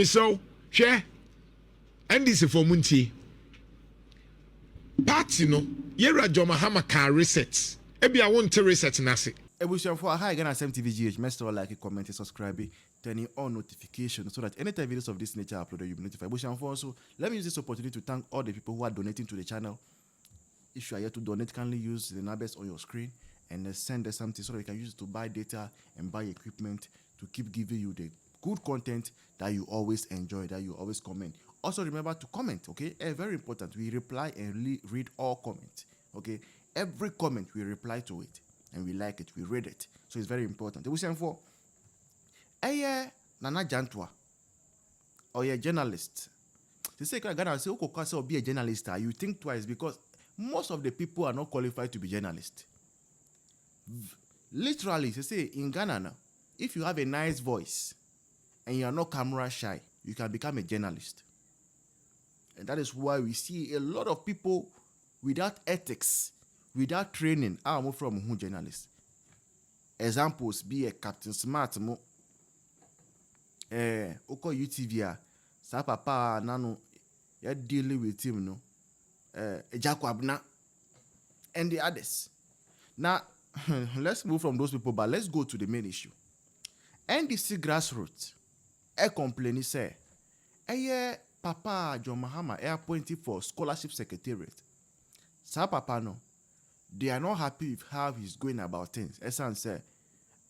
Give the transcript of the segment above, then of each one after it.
So, share. And this is for Munti. Party no, yera Joma Hama can reset. Ebi I want to reset nasi. Ebusian for hi GhanaNsem TV GH. Make like, comment, and subscribe, turning on notifications so that anytime videos of this nature are uploaded, you'll be notified. Ebusian for also, let me use this opportunity to thank all the people who are donating to the channel. If you are here to donate, kindly use the numbers on your screen and send us something so that you can use it to buy data and buy equipment to keep giving you the good content that you always enjoy, that you always comment. Also remember to comment, okay? Very important. We reply and read all comments, okay? Every comment we reply to it and we like it, we read it. So it's very important. We say for Nana Jantuah or a journalist. They say Ghana say or be a journalist, you think twice because most of the people are not qualified to be journalists. Literally, they say in Ghana now, if you have a nice voice and you are not camera shy, you can become a journalist. And that is why we see a lot of people without ethics, without training, are from who journalists. Examples be a Captain Smart mo oko UTV sa papa nano ya dealing with him no Jacob and the others. Now let's move from those people, but let's go to the main issue. NDC grassroots complaining say Papa John Mahama appointed for scholarship secretariat. Sa papa no, they are not happy with how he's going about things. Esan say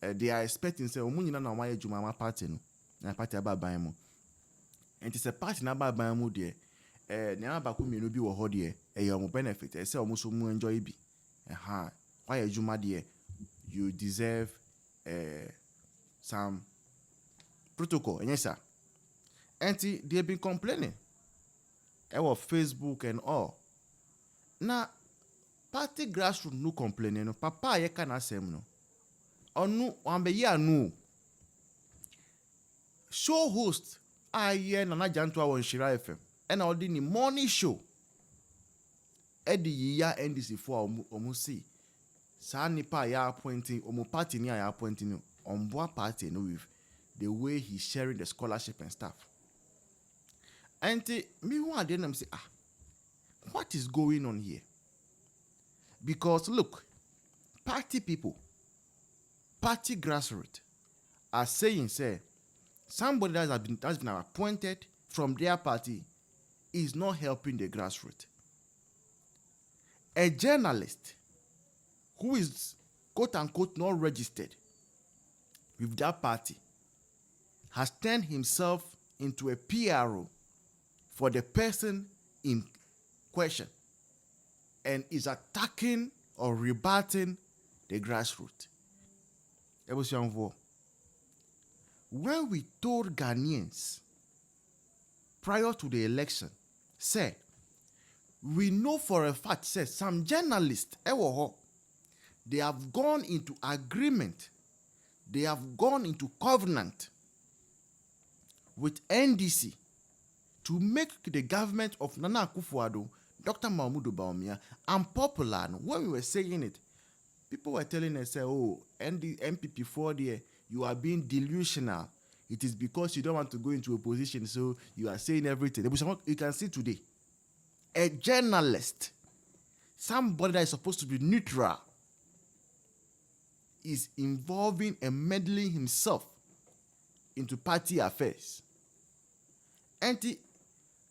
they are expecting say omunyina na waye Jumama party no, na party ababan mu. And it's a party na ababan mu de na abako mienu bi wo ho de omo benefit. Say omo so mu enjoy bi. Why Juma de you deserve some protocol. Yes sir. And they've been complaining about Facebook and all. Now, party grassroots no complaining. No, Papa AYɛka n'asɛm no. Onu wambeya no. Show host Nana Jantuah on Shira FM. And all the morning show. Edi ya NDC for omu see. Sa nipa ya appointing omu party ni ya appointing omboa party no with the way he's sharing the scholarship and stuff. And me one day them say, what is going on here? Because look, party people, party grassroots are saying, say, somebody that's been appointed from their party is not helping the grassroots. A journalist who is quote unquote not registered with that party has turned himself into a PRO for the person in question and is attacking or rebutting the grassroots. When we told Ghanaians prior to the election, say, we know for a fact, say, some journalists, they have gone into agreement, they have gone into covenant with NDC to make the government of Nana Akufo Addo, Dr. Mahmoud Bawumia, unpopular. When we were saying it, people were telling us, and the MPP for there, you are being delusional. It is because you don't want to go into a position, so you are saying everything. You can see today, a journalist, somebody that is supposed to be neutral, is involving and meddling himself into party affairs. And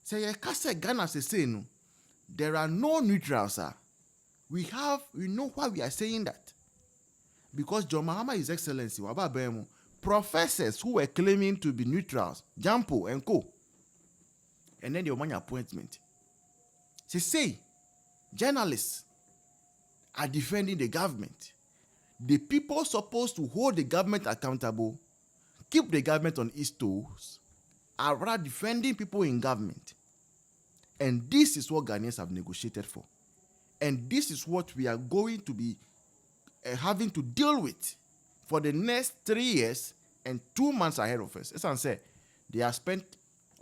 say Ghana say no, there are no neutrals, sir. We know why we are saying that. Because John Mahama, His Excellency, professors who were claiming to be neutrals, Jampo and co. And then they were appointment. Say, journalists are defending the government. The people supposed to hold the government accountable, keep the government on its toes, are rather defending people in government. And this is what Ghanaians have negotiated for. And this is what we are going to be having to deal with for the next 3 years and 2 months ahead of us. As I said, they have spent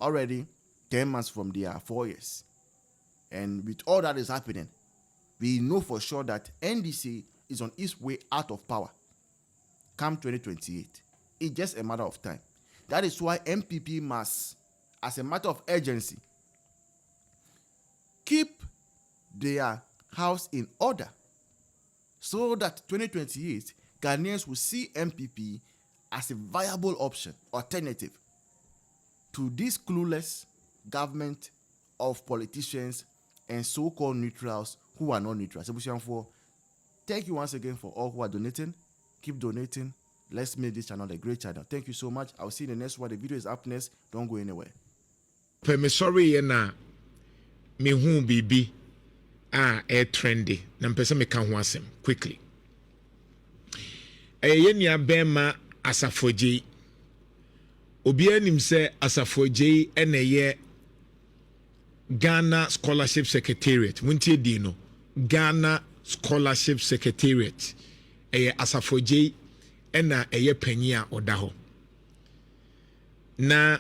already 10 months from their 4 years. And with all that is happening, we know for sure that NDC is on its way out of power come 2028. It's just a matter of time. That is why MPP must as a matter of urgency, keep their house in order so that 2028 Ghanaians will see MPP as a viable option, alternative to this clueless government of politicians and so-called neutrals who are not neutral. So, thank you once again for all who are donating. Keep donating. Let's make this channel a great channel. Thank you so much. I'll see you in the next one. The video is up next. Don't go anywhere. Me sorry na me hu bibi trendy. Na mpesa me kan ho asem quickly. Ye nia bema asafoje. Obi anim se asafoje ene ye Ghana Scholarship Secretariat. Muntie di no. Ghana Scholarship Secretariat. Asafoje ena panyi a oda ho. Na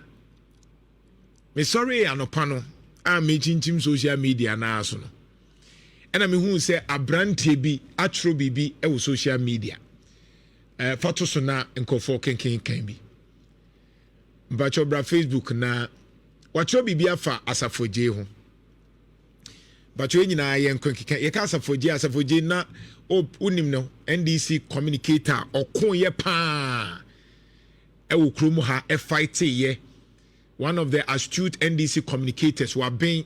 me sorry anopa no a me chinchim social media na aso no. Ena me hu se abrante bi atro bibi e social media. Foto so na nkofo kenken bi. Mbacho bra Facebook na watro bibi afa asafoje ho. Bacho nyina ye nkokeka ye ka asafoje na unim no NDC communicator okon ye pa e wo krom ha e fight ye one of the astute NDC communicators who have been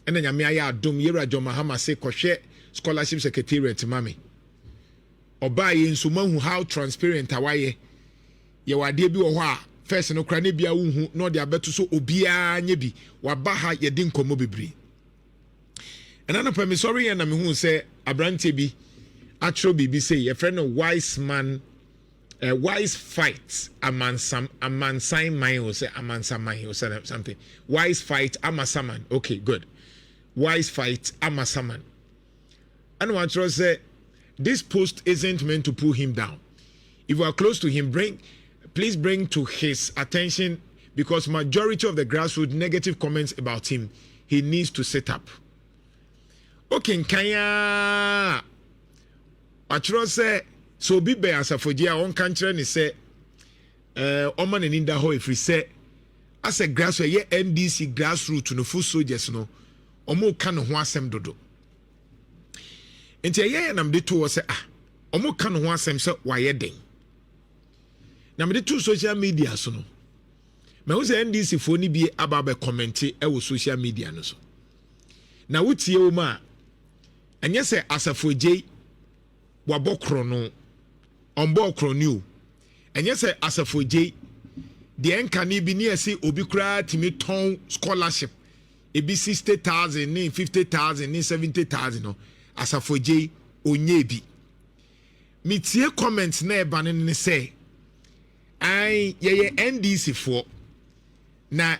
ena nyame aya adom yera Mahama say kohwe scholarship secretariat mami oba ye nso mahu how transparent awaye ye wade bi wo ho a first no kra ne bia wo no de abeto so obia nya bi waba ha ye din komo bebre. And I'm not sorry, and I'm who say Abrante bi actual bibi say your friend a wise man, wise fight a man sign mine or say a man some mine or something. Wise fight amasaman. Okay, good. Wise fight amasaman. And what I say, this post isn't meant to pull him down. If you are close to him, please bring to his attention because majority of the grassroots negative comments about him, he needs to set up. Okay, kaya atro say so bi be asafoje a on kan kire ni say oman ni nda ho efri say as a grassroots ye NDC grassroots no full soldiers no omo ka no ho asem dodo enti ye na mde to say omo ka no ho asem say waye den na mde to social media so no me wo say NDC fo ni bi aba be comment e wo social media no so na wutie wo ma anya se asafoje wabokro no ombokro ni o anya se asafoje de enka ni bi ni ese obi kra timi ton scholarship ebi 60,000 ni 50,000 ni 70,000 no asafoje onye bi mitie comment na eba ne se ai ye NDC fo na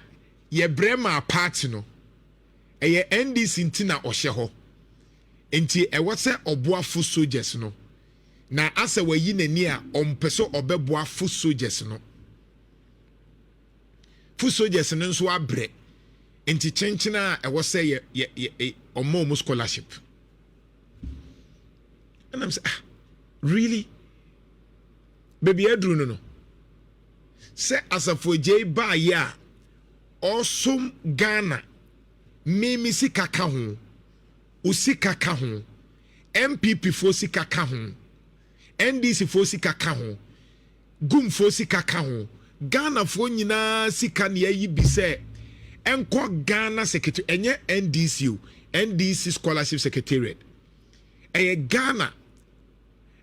ye brema party no eye NDC ntina ohye ho enti e wose oboafo soldiers no na asa wayi nani a ompeso obeboafo soldiers no fu soldiers no nso abre enti chenchina e wose ye omo scholarship and I'm say really baby edru no say asafoje ba ya osum Ghana mimi sika ka ho usika ka ho MPP fo sika ka ho NDC fo sika ka ho gum fo sika ka ho Ghana fo nyina sika ne ayi bi se enko Ghana secretary enye NDC scholarship secretariat eye Ghana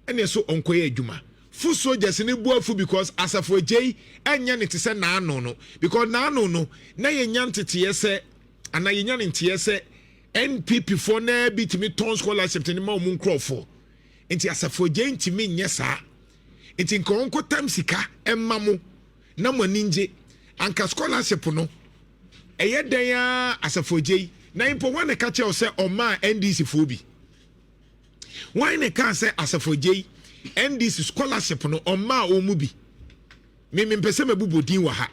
ene so onko ye adwuma fu soldiers ne buafu because asafo jei enya ne te se na ano no because na ano no na ye nyantete ye se ana ye nyane nte ye se NPP for na bitimi ton scholarship te ne ma omun crofo enti asafo jei ntimi nye saa enti nkonko tam sika emma mo na mo ninje anka scholarship no eye den ya asafo jei na impo wane ka che o se o ma NDC fo bi wane ka se asafo jei NDC scholarship no oma omu bi me mpese mabubodin wa ha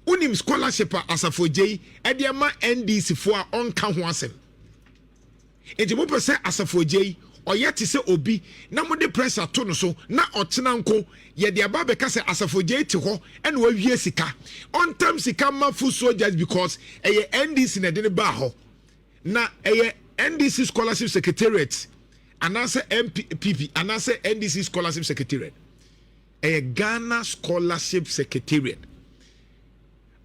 unim scholarship asafojei e de ma NDC fo a onka ho asem enti mo pese asafojei ɔyɛ te sɛ obi na mo de pressure to no so na ɔtena nko yɛ de aba bɛka sɛ asafogye te hɔ ɛna wawie sika on time sika ma full soldiers because ɛyɛ NDC na de ne ba hɔ na ɛyɛ NDC scholarship secretariat anaasɛ MPP anaasɛ NDC scholarship secretariat ɛyɛ Ghana scholarship secretariat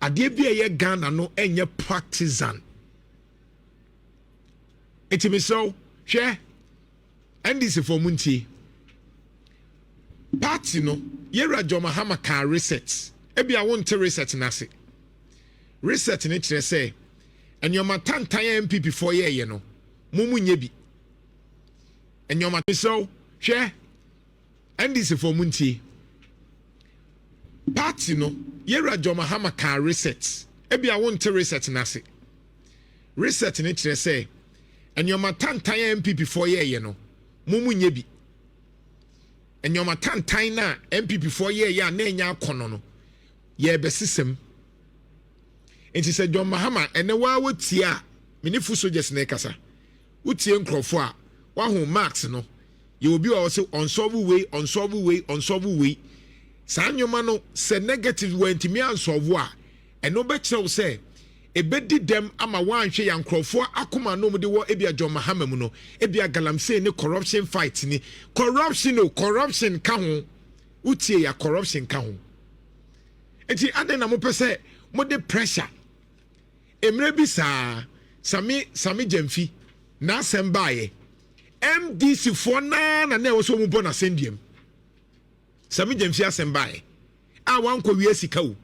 adeɛ bi ɛyɛ Ghana no ɛnyɛ partisan etimi so hwɛ NDC for munti party no yɛra Joma Hama ka research ebi a wonte research nase research ne kyerɛ sɛ enyoma tantan MPP for ye no mumu nye bi enyoma so hwɛ NDC for munti party no yɛra Joma Hama ka research ebi a wonte research nase research ne kyerɛ sɛ enyoma tantan MPP for ye no mumu nye bi enyoma tantan na MPP for ye ya na enya akono no ye be system enti se John Mahama ene wa wotie a minifu soldiers na kasa wotie nkrofo a wa ho marks no ye obi wa se unsolve way sa nyoma no se negative went me unsolve a eno be kyerɛw se ebedi dem ama wanhwe ya nkrofo akoma no mde wo ebia John Mahama mu no ebia galamsey ne corruption fight ni corruption ka ho utie ya corruption ka ho enti ade na mo pese mo de pressure emre bi saa sami jamfi na asembaaye MDC for na e so mu bona sendiem sami jamfi asembaaye a wanko wie sika wo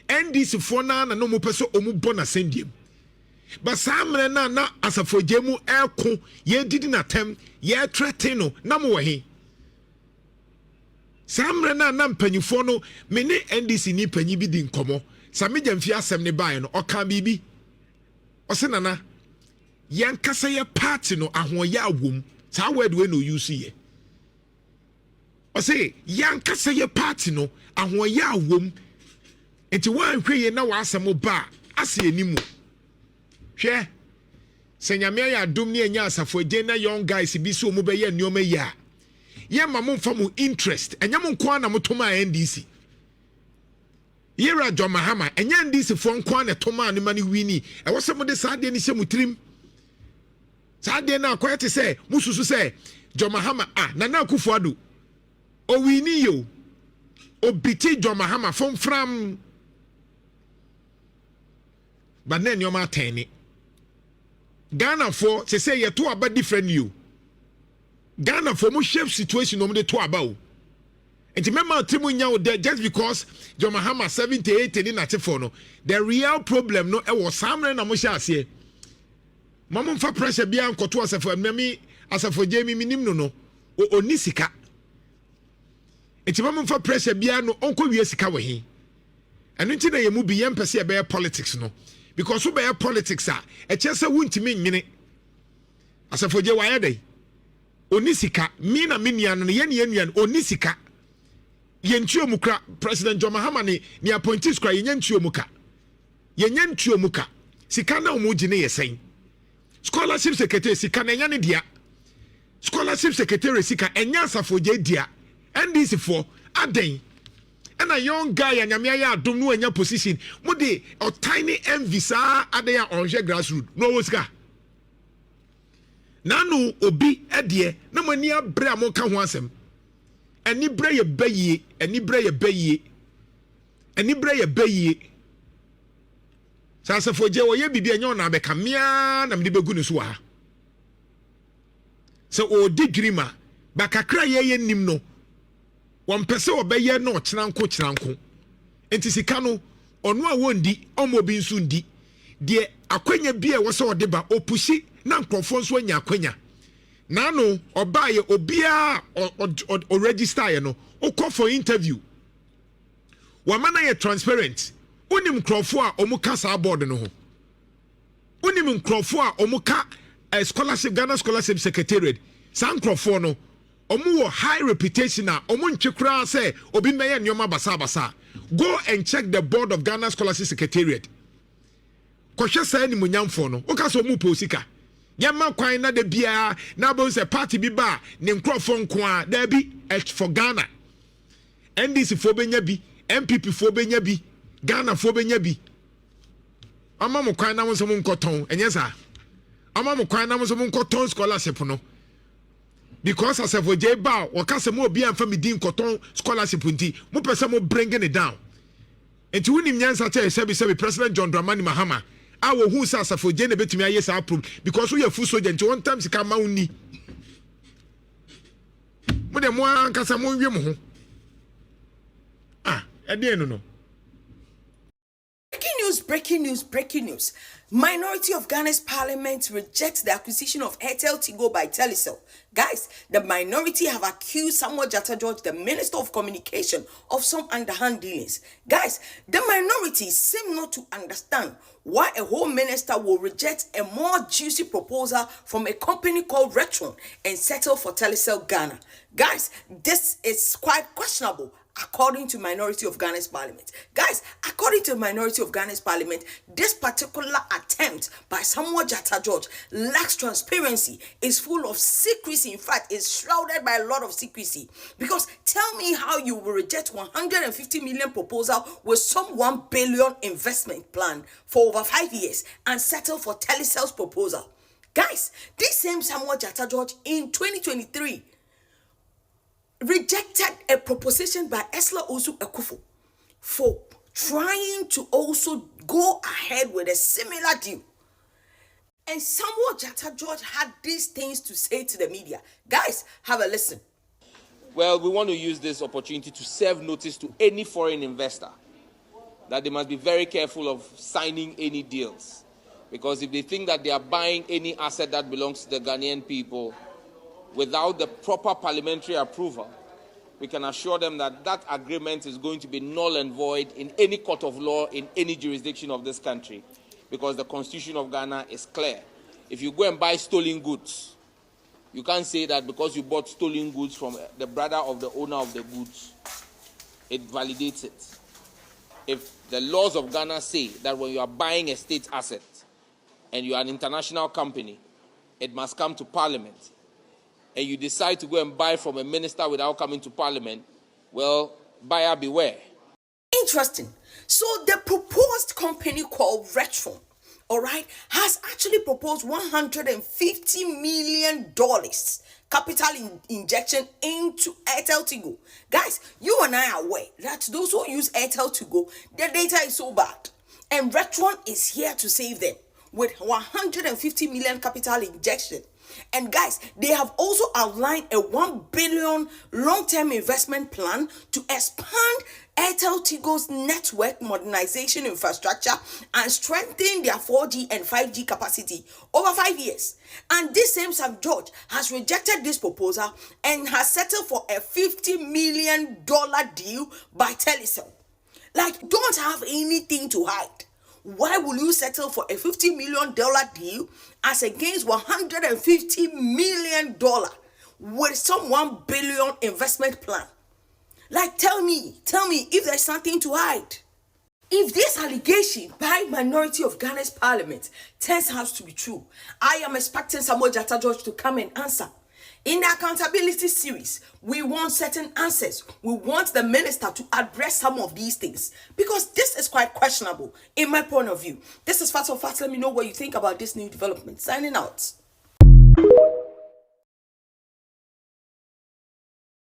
NDC for na no mo pese omu bona sendiem ba samre na asafogye mu eko ye didi na tem ye threaten no na mo wahi samre na mpanyifo no me ne NDC ni panyi bi di nkomo sami jamfi asem ne bae no oka bibi ose nana yankasa ye party no ahoya awom sa word we no use ye ose yankasa ye party no ahoya awom enti wan hweye na wasem ba ase enimu hwe senyame ya dum ne enya asafogye na young guys bi so mu be ye nneoma yi a ye ma mo mfa mo interest enya mo nko na mo toma NDC yera John Mahama enya NDC fo nko na toma ne mani wini e wo se mo de saade ni se mutrim saade na akoyete se mususu se John Mahama na Akufo Addo o wini yo obiti John Mahama fom fram but then your mateni Ghana for say you to about different you Ghana for mo shape situation no de to about and remember timu nya there just because John Mahama 78 ni na for no the real problem no e was samre na mo sha ase mama fa pressure bia nkoto asafo mami asafo jemi minim no oni sika enti mama fa pressure bia no onko wie sika we he eno nti na yemu bi yem pese e be politics no because we be politics e chese wuntimi nwene asafogye waye dey onisika mi na menia no ye ne anuan onisika ye ntuo mukra president John Mahama ni appointees kra ye ntuo muka ye ntuo muka sika na omu gine ye sen scholarship secretary sika na nya ne dia scholarship secretary sika enya asafogye dia NDC for aden and a young guy and Yamia don't know any position. Mudi or tiny envisa adaya on grassroots. No Oscar. Nanu obi edie na mania bre amonka ho asem. Ani bre ye baye, ani bre ye baye. Ani bre ye baye. Sasa foje wo ye bibia nya ona beka mia na mde begu ne so ha. So o digrima bakakra ye nim no. One person obeye no chenanko enti sika no ono a wondi omo bi nso ndi de akwanya bi e wo se odeba opushi na nkrofo nso anya akwanya na no obaye obia o register ye no o call for interview wa mana ye transparent unim nkrofo a omuka sa board no ho unim nkrofo a omuka scholarship Ghana scholarship secretariat san nkrofo no omu high reputation na omu nchekura say obi meye nyoma basa go and check the board of Ghana scholarship secretariat kohwe say ni munyamfo no o ka so omu posika Yama kwan na de bia na bo se party bi ba ne nkrofo nko a da bi for Ghana. NDC fo benya bi, MPP fo benya bi, Ghana fo benya bi. Ama mo kwan na mo so mo nkoton, enye sa. Ama mo kwan na mo so mo nkoton scholarship no. Because as for J Bow, or Casamo obi amfa me din nkoton scholarship nti, mo pese mo bringing it down. Enti woni nyansa che se President John Dramani Mahama, a wo hu sa for J na betumi aye sa approve because we full soldier nti one time sika ma unni. Mo de mo ankasa mo nwie mo ho. No. Breaking news. Minority of Ghana's parliament rejects the acquisition of hatɛd by Telecom. Guys, the minority have accused Samuel Jatta George, the Minister of Communication, of some underhand dealings. Guys, the minority seem not to understand why a whole minister will reject a more juicy proposal from a company called Retron and settle for Telecom Ghana. Guys, this is quite questionable. According to minority of Ghana's parliament. Guys, according to minority of Ghana's parliament, this particular attempt by Samuel Jatta George lacks transparency, is full of secrecy. In fact, it's shrouded by a lot of secrecy. Because tell me how you will reject 150 million proposal with some 1 billion investment plan for over 5 years and settle for Telecom's proposal. Guys, this same Samuel Jatta George in 2023 rejected a proposition by Akufo for trying to also go ahead with a similar deal. And Samuel Jatta George had these things to say to the media. Guys, have a listen. Well, we want to use this opportunity to serve notice to any foreign investor that they must be very careful of signing any deals. Because if they think that they are buying any asset that belongs to the Ghanaian people, without the proper parliamentary approval, we can assure them that that agreement is going to be null and void in any court of law in any jurisdiction of this country, because the Constitution of Ghana is clear. If you go and buy stolen goods, you can't say that because you bought stolen goods from the brother of the owner of the goods, it validates it. If the laws of Ghana say that when you are buying a state asset and you are an international company, it must come to Parliament, and you decide to go and buy from a minister without coming to Parliament, well, buyer beware. Interesting. So the proposed company called Retron, all right, has actually proposed $150 million capital injection into hatɛd. Guys, you and I are aware that those who use hatɛd, their data is so bad. And Retron is here to save them with 150 million capital injection. And guys, they have also outlined a 1 billion long-term investment plan to expand hatɛd's network modernization infrastructure and strengthen their 4G and 5G capacity over 5 years. And this same Sam George has rejected this proposal and has settled for a $50 million deal by Telecom. Like, don't have anything to hide. Why will you settle for a $50 million deal as against $150 million with some 1 billion investment plan? Like, tell me if there's something to hide. If this allegation by minority of Ghana's parliament turns out to be true, I am expecting Samuel Jatta George to come and answer. In the accountability series, we want certain answers. We want the minister to address some of these things, because this is quite questionable in my point of view. This is Fast or Fast. Let me know what you think about this new development. Signing out.